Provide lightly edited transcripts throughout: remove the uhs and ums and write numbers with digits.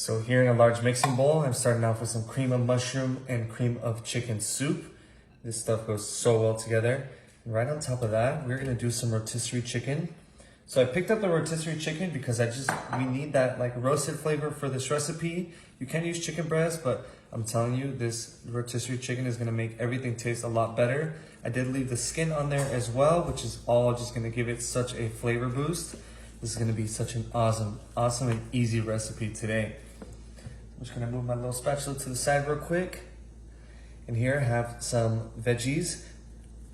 So here in a large mixing bowl, I'm starting off with some cream of mushroom and cream of chicken soup. This stuff goes so well together. And right on top of that, we're gonna do some rotisserie chicken. So I picked up the rotisserie chicken because we need that like roasted flavor for this recipe. You can use chicken breast, but I'm telling you, this rotisserie chicken is gonna make everything taste a lot better. I did leave the skin on there as well, which is all just gonna give it such a flavor boost. This is gonna be such an awesome and easy recipe today. I'm just gonna move my little spatula to the side real quick. And here I have some veggies.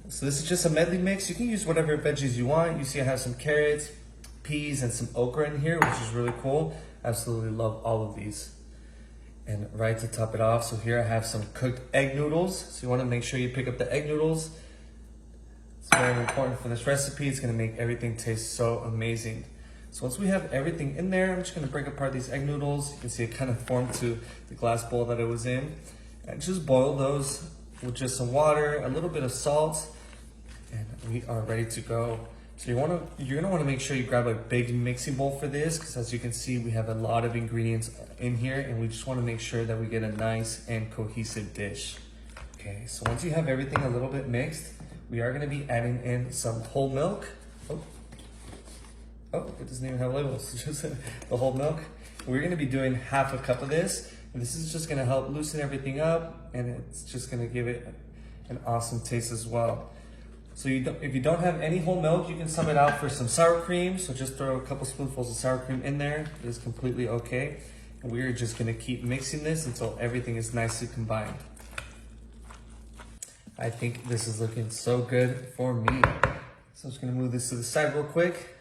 So this is just a medley mix. You can use whatever veggies you want. You see I have some carrots, peas, and some okra in here, which is really cool. Absolutely love all of these. And right to top it off, so here I have some cooked egg noodles. So you wanna make sure you pick up the egg noodles. It's very important for this recipe. It's gonna make everything taste so amazing. So once we have everything in there, I'm just gonna break apart these egg noodles. You can see it kind of formed to the glass bowl that it was in. And just boil those with just some water, a little bit of salt, and we are ready to go. So you're gonna wanna make sure you grab a big mixing bowl for this, because as you can see, we have a lot of ingredients in here, and we just wanna make sure that we get a nice and cohesive dish. Okay, so once you have everything a little bit mixed, we are gonna be adding in some whole milk. Oh, it doesn't even have labels, it's just the whole milk. We're gonna be doing half a cup of this, and this is just gonna help loosen everything up, and it's just gonna give it an awesome taste as well. So if you don't have any whole milk, you can sub it out for some sour cream. So just throw a couple spoonfuls of sour cream in there. It is completely okay. And we're just gonna keep mixing this until everything is nicely combined. I think this is looking so good for me. So I'm just gonna move this to the side real quick.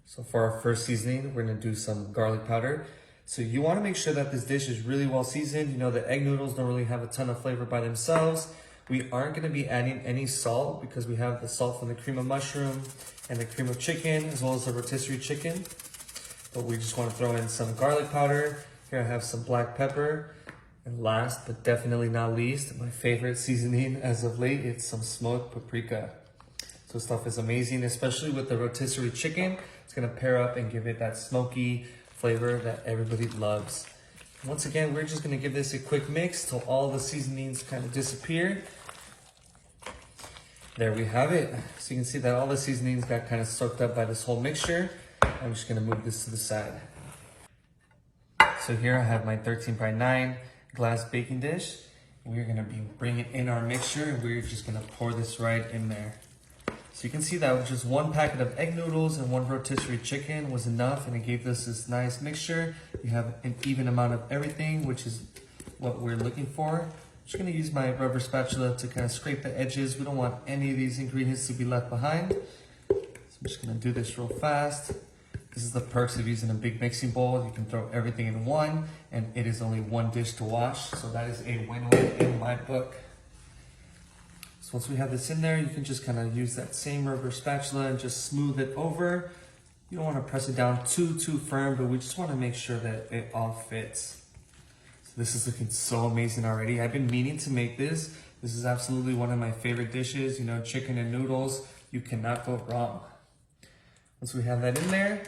So for our first seasoning, we're gonna do some garlic powder. So you wanna make sure that this dish is really well seasoned. You know, the egg noodles don't really have a ton of flavor by themselves. We aren't gonna be adding any salt because we have the salt from the cream of mushroom and the cream of chicken, as well as the rotisserie chicken. But we just wanna throw in some garlic powder. Here I have some black pepper. And last, but definitely not least, my favorite seasoning as of late, it's some smoked paprika. So stuff is amazing, especially with the rotisserie chicken. It's gonna pair up and give it that smoky flavor that everybody loves. Once again, we're just gonna give this a quick mix till all the seasonings kind of disappear. There we have it. So you can see that all the seasonings got kind of soaked up by this whole mixture. I'm just gonna move this to the side. So here I have my 13x9 glass baking dish. We're gonna be bringing in our mixture, and we're just gonna pour this right in there. So you can see that with just one packet of egg noodles and one rotisserie chicken was enough, and it gave us this nice mixture. You have an even amount of everything, which is what we're looking for. I'm just gonna use my rubber spatula to kind of scrape the edges. We don't want any of these ingredients to be left behind. So I'm just gonna do this real fast. This is the perks of using a big mixing bowl. You can throw everything in one, and it is only one dish to wash. So that is a win-win in my book. So once we have this in there, you can just kind of use that same rubber spatula and just smooth it over. You don't want to press it down too firm, but we just want to make sure that it all fits. So this is looking so amazing already. I've been meaning to make this. This is absolutely one of my favorite dishes. You know, chicken and noodles, you cannot go wrong. Once we have that in there,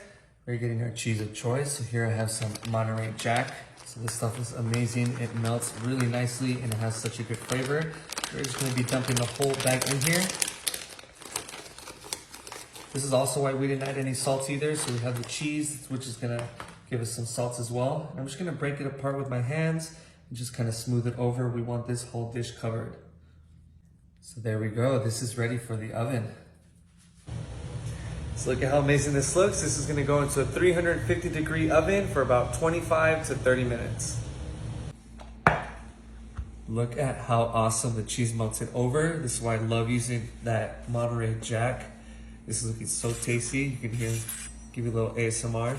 we're getting our cheese of choice. So here I have some Monterey Jack. So this stuff is amazing. It melts really nicely and it has such a good flavor. We're just gonna be dumping the whole bag in here. This is also why we didn't add any salt either. So we have the cheese, which is gonna give us some salt as well. And I'm just gonna break it apart with my hands and just kind of smooth it over. We want this whole dish covered. So there we go. This is ready for the oven. So look at how amazing this looks. This is gonna go into a 350-degree oven for about 25 to 30 minutes. Look at how awesome the cheese melted over. This is why I love using that Monterey Jack. This is looking so tasty. You can hear, give you a little ASMR.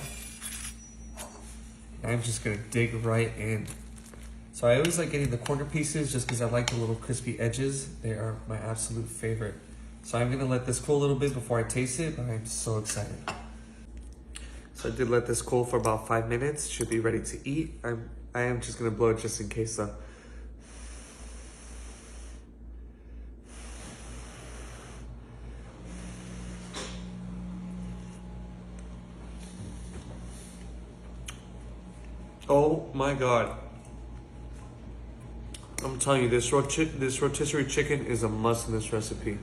I'm just gonna dig right in. So I always like getting the corner pieces just because I like the little crispy edges. They are my absolute favorite. So I'm gonna let this cool a little bit before I taste it, but I'm so excited. So I did let this cool for about 5 minutes. Should be ready to eat. I am just gonna blow it just in case though. Oh my god. I'm telling you, this rotisserie chicken is a must in this recipe.